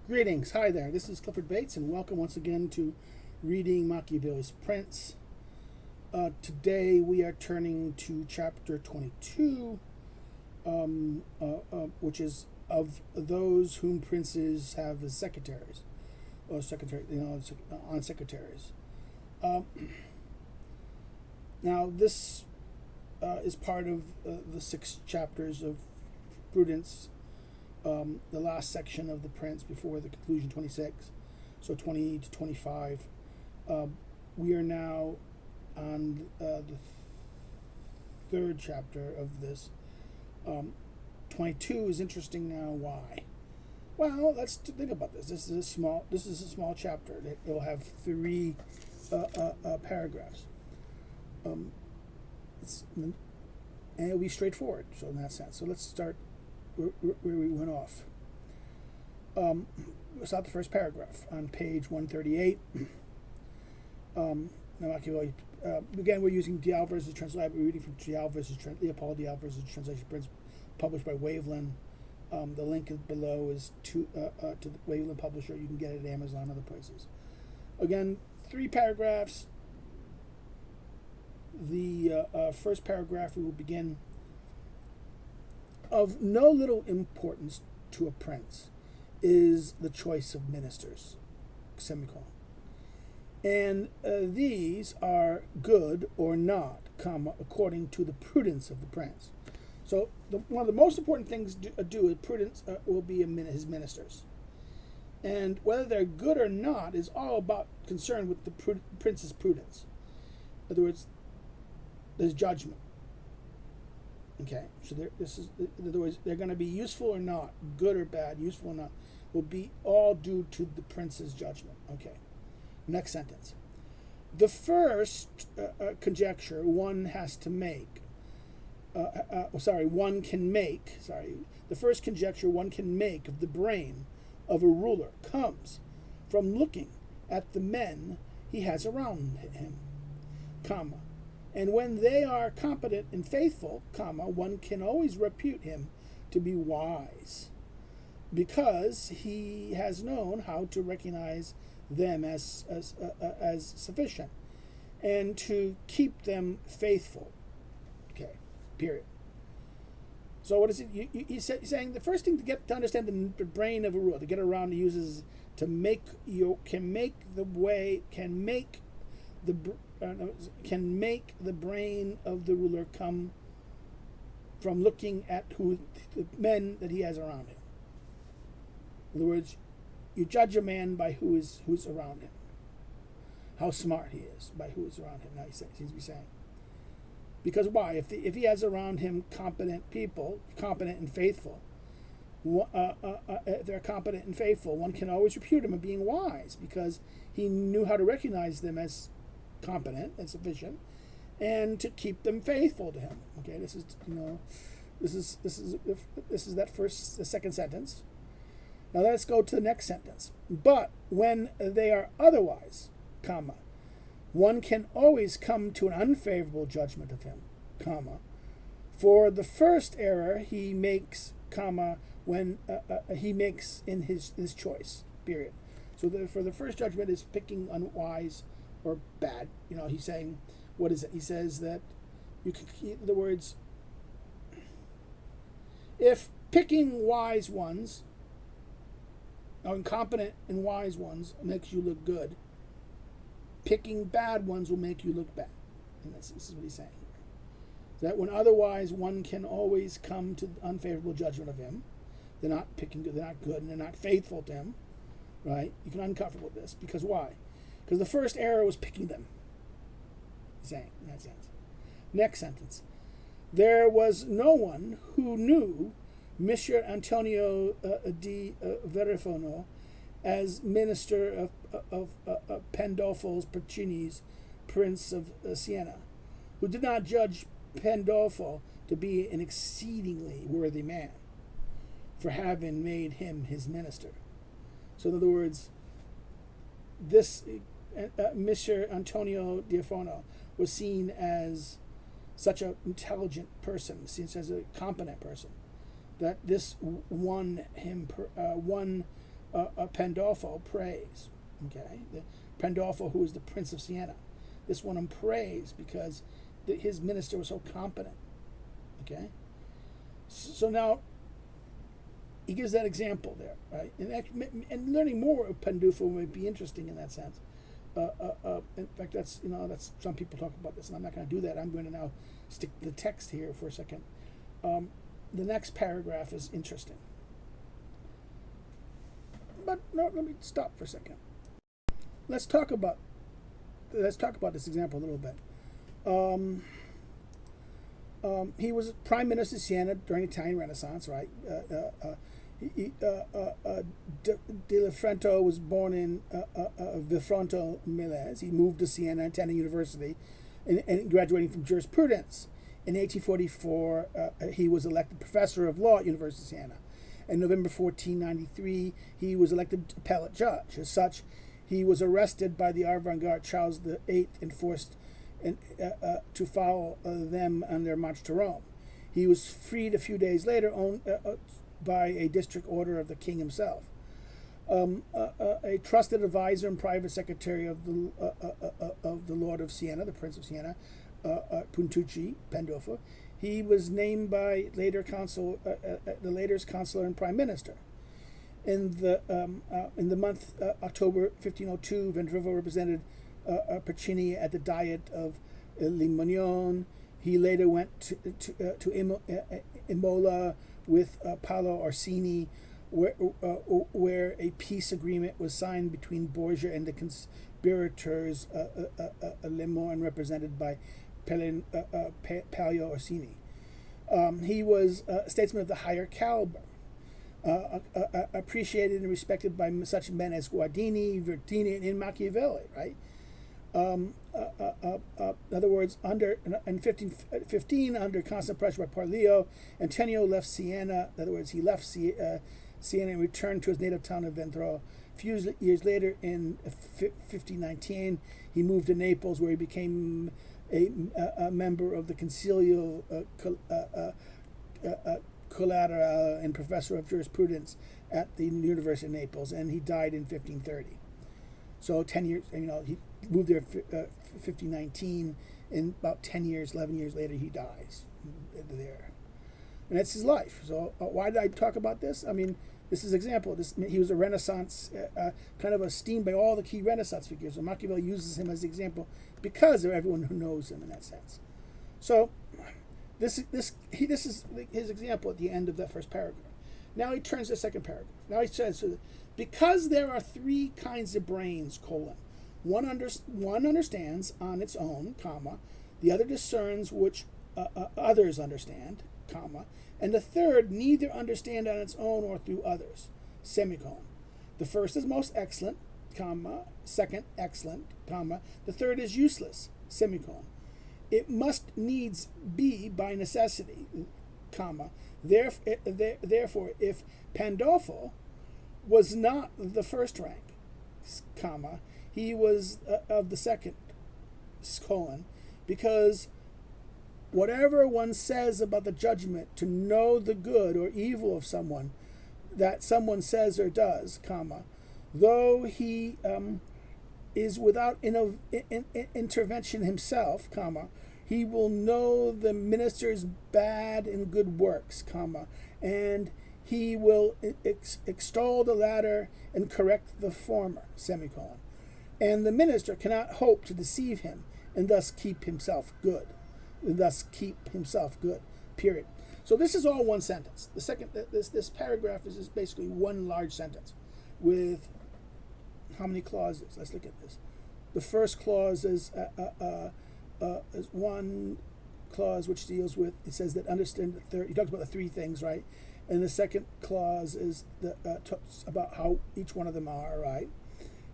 Greetings. Hi there. This is Clifford Bates, and welcome once again to Reading Machiavelli's Prince. Today we are turning to chapter 22, which is of those whom princes have as secretaries, or on secretaries. Now this is part of the 6 chapters of Prudence. The last section of the Prince before the conclusion, 26, so 20 to 25. We are now on the third chapter of this. 22 is interesting now. Why? Well, let's think about this. This is a small chapter. It will have 3 paragraphs. And it'll be straightforward. So in that sense, so let's start where we went off. It's not the first paragraph on page 138. Machiavelli. Again, we're using Dial versus Translation. We're reading from Dial versus Leopold Dial versus Translation Prince, published by Waveland. The link below is to the Waveland publisher. You can get it at Amazon and other places. Again, 3 paragraphs. The first paragraph we will begin. Of no little importance to a prince is the choice of ministers, semicolon. And these are good or not, comma, according to the prudence of the prince. So one of the most important things to do with prudence will be his ministers. And whether they're good or not is all about concern with the prince's prudence. In other words, there's judgment. Okay, so in other words, they're going to be useful or not, good or bad, useful or not, will be all due to the prince's judgment. Okay, next sentence. The first conjecture one has to make, one can make, the first conjecture one can make of the brain of a ruler comes from looking at the men he has around him, comma. And when they are competent and faithful, comma, one can always repute him to be wise, because he has known how to recognize them as sufficient, and to keep them faithful. Okay, period. So what is it? He's saying the first thing to understand the brain of a ruler, to get around, to use is to make the brain of the ruler come from looking at the men that he has around him. In other words, you judge a man by who's around him, how smart he is by who is around him. Now he seems to be saying, because why? If he has around him competent people, competent and faithful, if they're competent and faithful, one can always repute him of being wise, because he knew how to recognize them as competent and sufficient, and to keep them faithful to him. Okay, this is the second sentence. Now let's go to the next sentence. But when they are otherwise, comma, one can always come to an unfavorable judgment of him, comma, for the first error he makes, comma, when he makes in his choice, period. So for the first judgment is picking unwise or bad. He's saying, what is it? He says that you can keep the words, if picking wise ones, incompetent and wise ones, makes you look good, picking bad ones will make you look bad. And this is what he's saying here. That when otherwise one can always come to unfavorable judgment of him, they're not picking good, they're not good, and they're not faithful to him, right? You can uncomfortable with this, because why? Because the first error was picking them. He's saying, in that sense. Next sentence. There was no one who knew Monsieur Antonio di Verifono as minister of Pandolfo's Piccinni's Prince of Siena, who did not judge Pandolfo to be an exceedingly worthy man for having made him his minister. So in other words, this Monsieur Antonio di Verifono was seen as such an intelligent person, seen as a competent person, that this won Pandolfo prays. Okay, Pandolfo, who is the Prince of Siena, this one prays because his minister was so competent. Okay, so now he gives that example there, right? And learning more of Pandolfo might be interesting in that sense. In fact, that's some people talk about this, and I'm not going to do that. I'm going to now stick to the text here for a second. The next paragraph is interesting, but no, let me stop for a second. Let's talk about this example a little bit. He was Prime Minister of Siena during the Italian Renaissance, right? De Lafrento was born in Villafranco, Milan. He moved to Siena, attending university, and graduating from jurisprudence. In 1844, he was elected professor of law at University of Siena. In November 1493, he was elected appellate judge. As such, he was arrested by the avant-garde Charles VIII and forced to follow them on their march to Rome. He was freed a few days later by a district order of the king himself. A trusted advisor and private secretary of the Lord of Siena, the Prince of Siena, Puntucci, Pandolfo, he was named by the later's consular and prime minister. In the month October 1502, Vendrovo represented Pacini at the Diet of Limonione. He later went to Imola with Paolo Orsini, where a peace agreement was signed between Borgia and the conspirators, Limon, represented by Paolo Orsini. He was a statesman of the higher caliber, appreciated and respected by such men as Guardini, Verdini, and Machiavelli, right? In other words, in 1515, under constant pressure by Parlio, Antonio left Siena. In other words, he left Siena and returned to his native town of Vendro. A few years later, in 1519, he moved to Naples, where he became a member of the Concilio Collateral and professor of jurisprudence at the University of Naples, and he died in 1530. So 10 years, he moved there in 1519, and about 10 years, 11 years later, he dies there. And that's his life. So why did I talk about this? I mean, this is an example. He was a Renaissance, kind of esteemed by all the key Renaissance figures. And Machiavelli uses him as an example because of everyone who knows him in that sense. So this is his example at the end of that first paragraph. Now he turns to the second paragraph. Now he says, because there are three kinds of brains, one understands on its own, comma, the other discerns which others understand, comma, and the third neither understand on its own or through others, semicolon. The first is most excellent, comma, second excellent, comma, the third is useless, semicolon. It must needs be by necessity, comma. Therefore, if Pandolfo was not the first rank, comma, he was of the second, colon, because whatever one says about the judgment to know the good or evil of someone that someone says or does, comma, though he is without intervention himself, comma, he will know the minister's bad and good works, comma, and he will extol the latter and correct the former, semicolon. And the minister cannot hope to deceive him and thus keep himself good. Period. So this is all one sentence. The second, this paragraph is just basically one large sentence with how many clauses? Let's look at this. The first clause is one clause which deals with, it says that understand the third. He talks about the three things, right? And the second clause is talks about how each one of them are, right?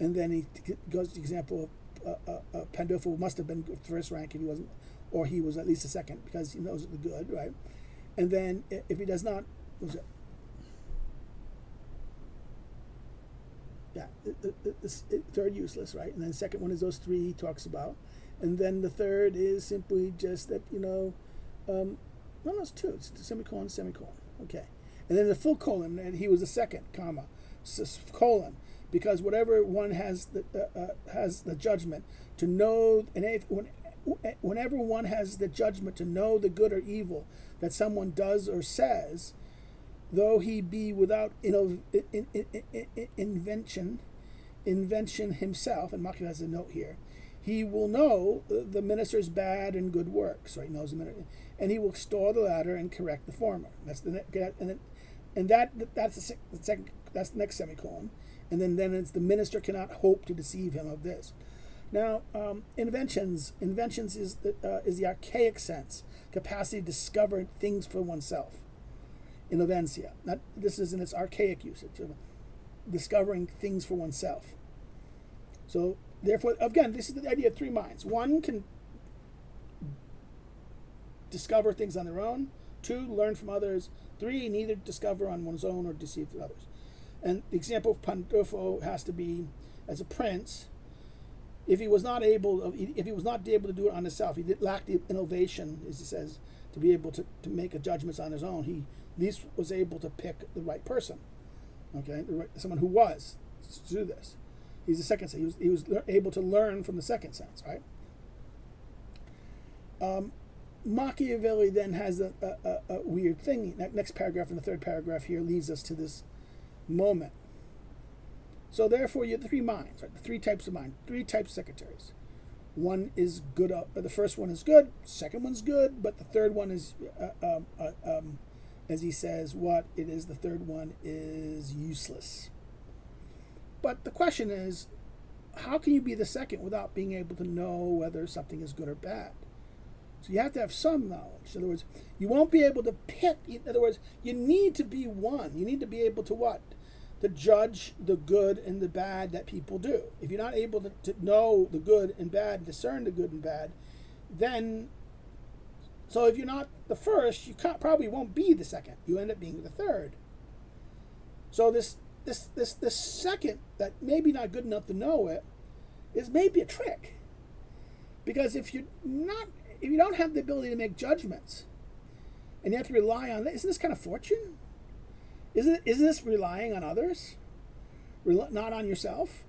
And then he goes to the example of Pandolfo must have been first rank if he wasn't, or he was at least a second because he knows the good, right? And then if he does not, what was it? Yeah, the third useless, right? And then the second one is those three he talks about. And then the third is simply just that, no, it's two. It's semicolon, semicolon. Okay. And then the full colon, and he was the second, comma. colon, because whatever one has the judgment to know, and whenever one has the judgment to know the good or evil that someone does or says, though he be without invention himself, and Machiavelli has a note here, he will know the minister's bad and good works, right? He knows the minister, and he will restore the latter and correct the former. That's the second. That's the next semicolon, and then it's the minister cannot hope to deceive him of this. Now, inventions is the archaic sense, capacity to discover things for oneself. Innovencia. This is in its archaic usage of discovering things for oneself. So, therefore, again, this is the idea of three minds. One can discover things on their own. Two, learn from others. Three, neither discover on one's own or deceive others. And the example of Pandolfo has to be, as a prince, if he was not able to do it on himself, he lacked the innovation, as he says, to be able to make judgments on his own. He at least was able to pick the right person, okay, someone who was to do this. He's the second sense. He was able to learn from the second sense, right? Machiavelli then has a weird thing. Next paragraph, in the third paragraph here, leads us to this moment. So therefore, you have the three minds, right? The three types of mind, three types of secretaries. One is good. The first one is good. Second one's good, but the third one is, as he says, what it is. The third one is useless. But the question is, how can you be the second without being able to know whether something is good or bad? So you have to have some knowledge. In other words, you won't be able to pick. In other words, you need to be one. You need to be able to what? To judge the good and the bad that people do. If you're not able to know the good and bad, discern the good and bad, then, so if you're not the first, you probably won't be the second. You end up being the third. So this second that maybe not good enough to know it is maybe a trick. Because if you don't have the ability to make judgments, and you have to rely on, isn't this kind of fortune? Isn't this relying on others, not on yourself?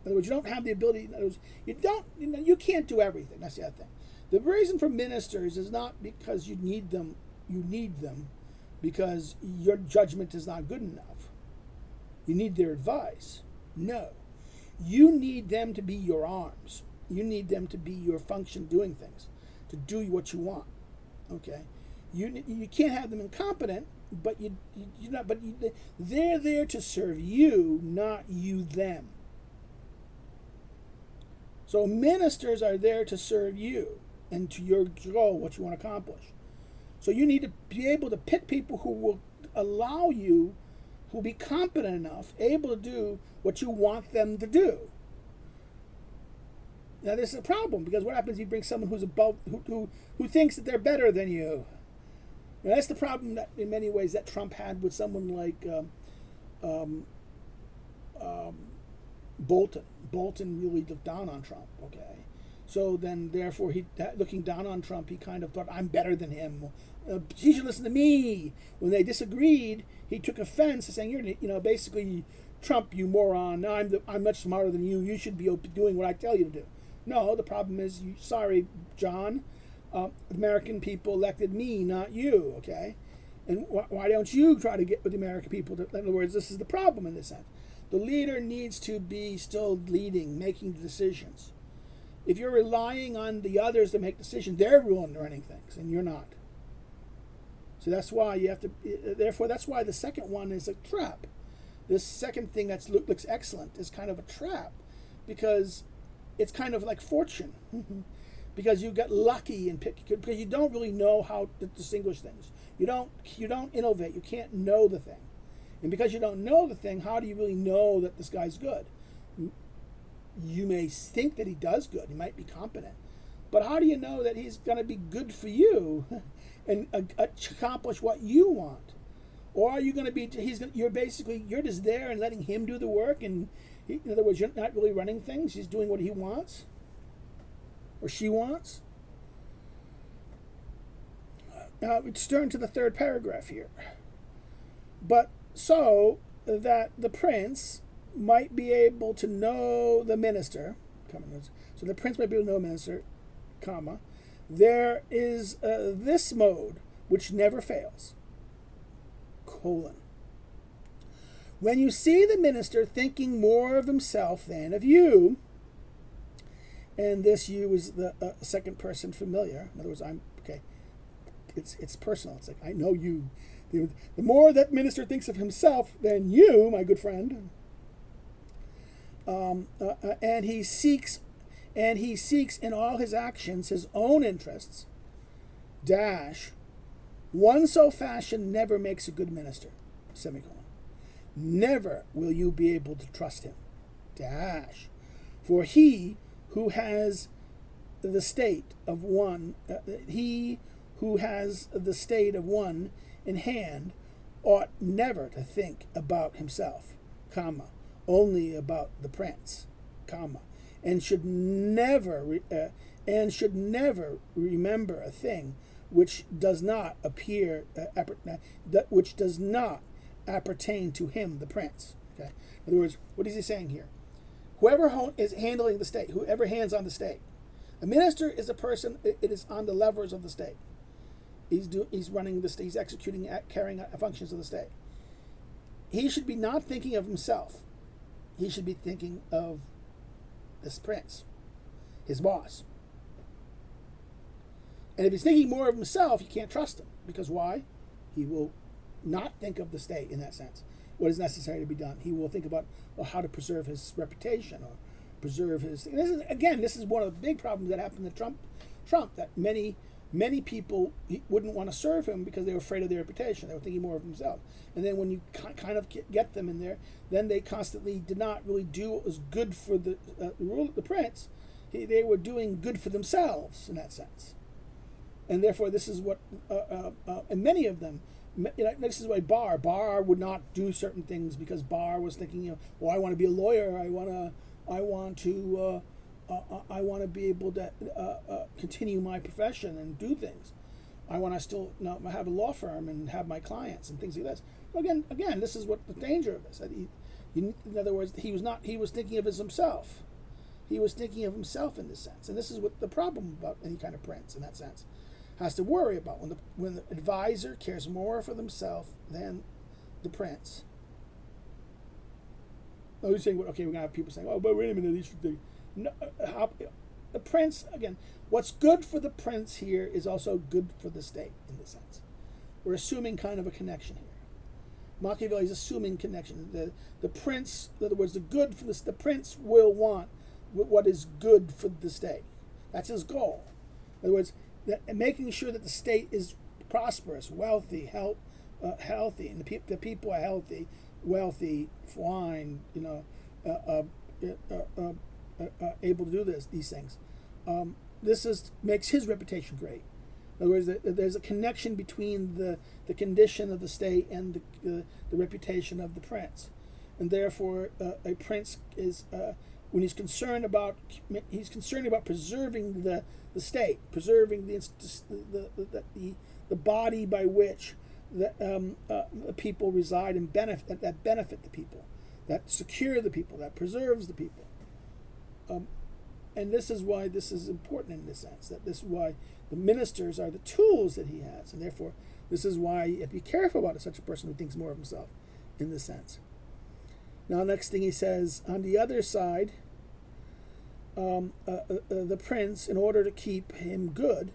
In other words, you don't have the ability. In other words, you can't do everything. That's the other thing. The reason for ministers is not because you need them. You need them because your judgment is not good enough. You need their advice. No, you need them to be your arms. You need them to be your function doing things, to do what you want. Okay, you can't have them incompetent. But they're there to serve you, not you them. So ministers are there to serve you and to your goal, what you want to accomplish. So you need to be able to pick people who will allow you, who will be competent enough, able to do what you want them to do. Now this is a problem, because what happens if you bring someone who's above, who thinks that they're better than you? Now, that's the problem that, in many ways, that Trump had with someone like Bolton. Bolton really looked down on Trump. Okay, so then, therefore, looking down on Trump, he kind of thought, "I'm better than him. He should listen to me." When they disagreed, he took offense, saying, basically, Trump, you moron. I'm much smarter than you. You should be doing what I tell you to do." No, the problem is, sorry, John. American people elected me, not you, okay? And why don't you try to get with the American people? In other words, this is the problem in this sense. The leader needs to be still leading, making decisions. If you're relying on the others to make decisions, they're running things, and you're not. So that's why you have to, therefore, that's why the second one is a trap. This second thing that looks excellent is kind of a trap, because it's kind of like fortune. Because you get lucky and because you don't really know how to distinguish things. You don't innovate. You can't know the thing, and because you don't know the thing, how do you really know that this guy's good? You may think that he does good. He might be competent, but how do you know that he's going to be good for you and accomplish what you want? Or are you going to be? You're just there and letting him do the work, and in other words, you're not really running things. He's doing what he wants. Or she wants. Let's turn to the third paragraph here. But so, that the prince might be able to know the minister, so the prince might be able to know the minister, comma, there is this mode which never fails, colon. When you see the minister thinking more of himself than of you, and this you is the second person familiar. In other words, it's personal. It's like, I know you. The more that minister thinks of himself than you, my good friend, and he seeks in all his actions his own interests, dash, one so fashioned never makes a good minister, semicolon. Never will you be able to trust him, dash, for he who has the state of one, in hand ought never to think about himself, comma, only about the prince, comma, and should never remember a thing which does not appertain to him, the prince. Okay. In other words, what is he saying here? Whoever is handling the state, whoever hands on the state, a minister is a person. It is on the levers of the state. He's running the state. He's executing, carrying out functions of the state. He should be not thinking of himself. He should be thinking of this prince, his boss. And if he's thinking more of himself, you can't trust him. Because why? He will not think of the state in that sense. What is necessary to be done? He will think about how to preserve his reputation or preserve his. This is one of the big problems that happened to Trump. That many people wouldn't want to serve him because they were afraid of their reputation. They were thinking more of themselves. And then when you kind of get them in there, then they constantly did not really do what was good for the prince. They were doing good for themselves in that sense. And therefore, this is what, and many of them, this is why Barr would not do certain things because Barr was thinking, I want to be a lawyer. I want to be able to continue my profession and do things. I want to still have a law firm and have my clients and things like this. Again, this is what the danger of this. That in other words, he was thinking of himself. He was thinking of himself in this sense, and this is what the problem about any kind of prince in that sense has to worry about when the advisor cares more for themselves than the prince. Oh, you're saying, okay, we're gonna have people saying, but wait a minute, these should no, the prince again. What's good for the prince here is also good for the state in this sense. We're assuming kind of a connection here. Machiavelli is assuming connection. The prince, in other words, the prince will want what is good for the state. That's his goal. In other words, making sure that the state is prosperous, wealthy, healthy, and the people are healthy, wealthy, fine, able to do these things. This makes his reputation great. In other words, there's a connection between the condition of the state and the reputation of the prince, and therefore a prince is when he's concerned about preserving the state, preserving the body by which the people reside and benefit the people, that secure the people, that preserves the people. And this is why this is important in this sense, that this is why the ministers are the tools that he has, and therefore this is why you have to be careful about such a person who thinks more of himself in this sense. Now, next thing he says, on the other side, the prince, in order to keep him good,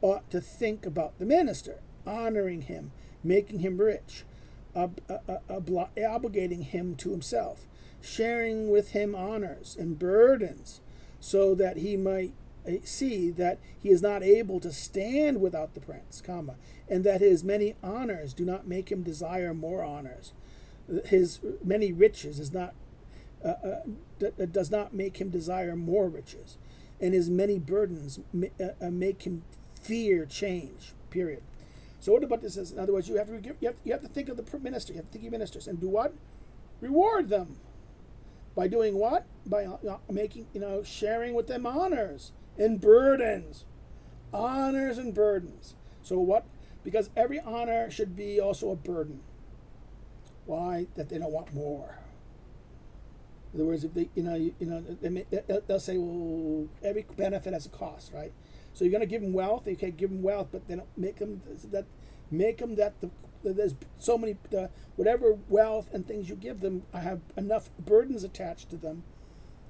ought to think about the minister, honoring him, making him rich, obligating him to himself, sharing with him honors and burdens, so that he might see that he is not able to stand without the prince, comma, and that his many honors do not make him desire more honors. His many riches does not make him desire more riches, and his many burdens make him fear change. Period. So what about this? In other words, you have to think of the minister. You have to think of ministers and do what? Reward them by doing what? By making sharing with them honors and burdens, honors and burdens. So what? Because every honor should be also a burden. Why? That they don't want more. In other words, if they, they'll say, well, every benefit has a cost, right? So you're going to give them wealth. Okay, give them wealth, but then make them that there's so many whatever wealth and things you give them have enough burdens attached to them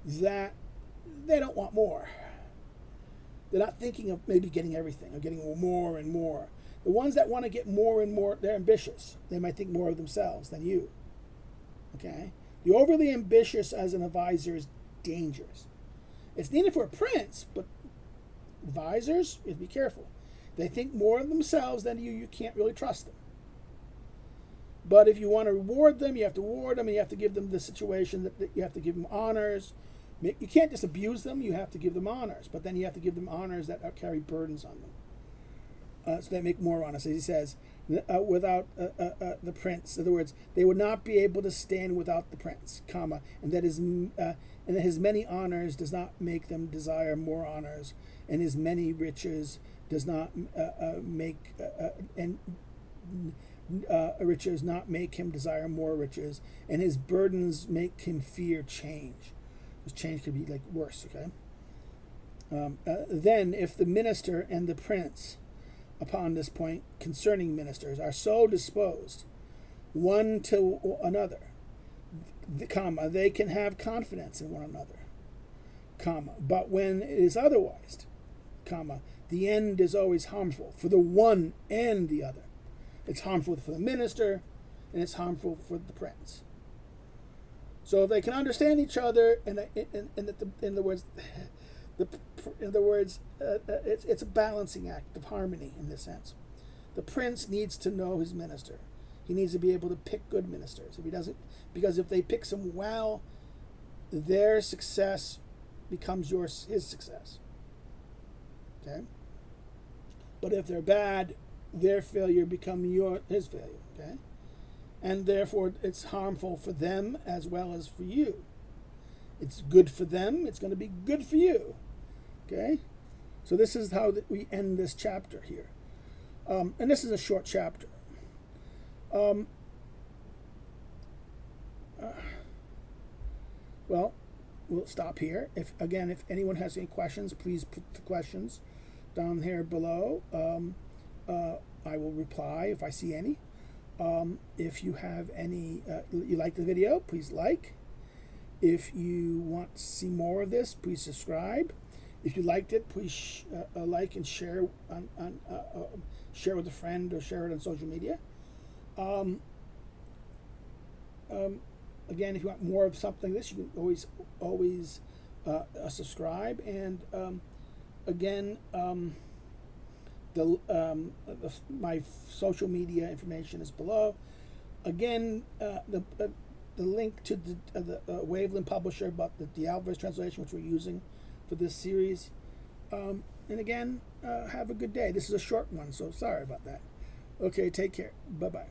that they don't want more. They're not thinking of maybe getting everything or getting more and more. The ones that want to get more and more, they're ambitious. They might think more of themselves than you. Okay? The overly ambitious as an advisor is dangerous. It's needed for a prince, but advisors, you have to be careful. They think more of themselves than you can't really trust them. But if you want to reward them, you have to reward them, and you have to give them the situation that you have to give them honors. You can't just abuse them, you have to give them honors. But then you have to give them honors that carry burdens on them. So they make more honors. As he says, without the prince. In other words, they would not be able to stand without the prince, comma, and that his many honors does not make them desire more honors, and his many riches does not riches not make him desire more riches, and his burdens make him fear change. This change could be like worse. Okay. Then, if the minister and the prince, upon this point concerning ministers, are so disposed one to another, comma, they can have confidence in one another, comma, but when it is otherwise, comma, the end is always harmful for the one and the other. It's harmful for the minister, and it's harmful for the prince. So if they can understand each other, in other words, it's a balancing act of harmony in this sense. The prince needs to know his minister. He needs to be able to pick good ministers. If he doesn't, because if they pick some well, their success becomes his success. Okay. But if they're bad, their failure becomes his failure. Okay. And therefore, it's harmful for them as well as for you. It's good for them. It's going to be good for you. Okay? So this is how we end this chapter here. And this is a short chapter. Well, we'll stop here. If anyone has any questions, please put the questions down here below. I will reply if I see any. If you have any, you like the video, please like. If you want to see more of this, please subscribe. If you liked it, please like and share share with a friend or share it on social media. Again, if you want more of something like this, you can always subscribe. And again, my social media information is below. Again, the link to the Wavelin publisher about the Alvarez translation, which we're using for this series. And again, have a good day. This is a short one, so sorry about that. Okay, take care. Bye-bye.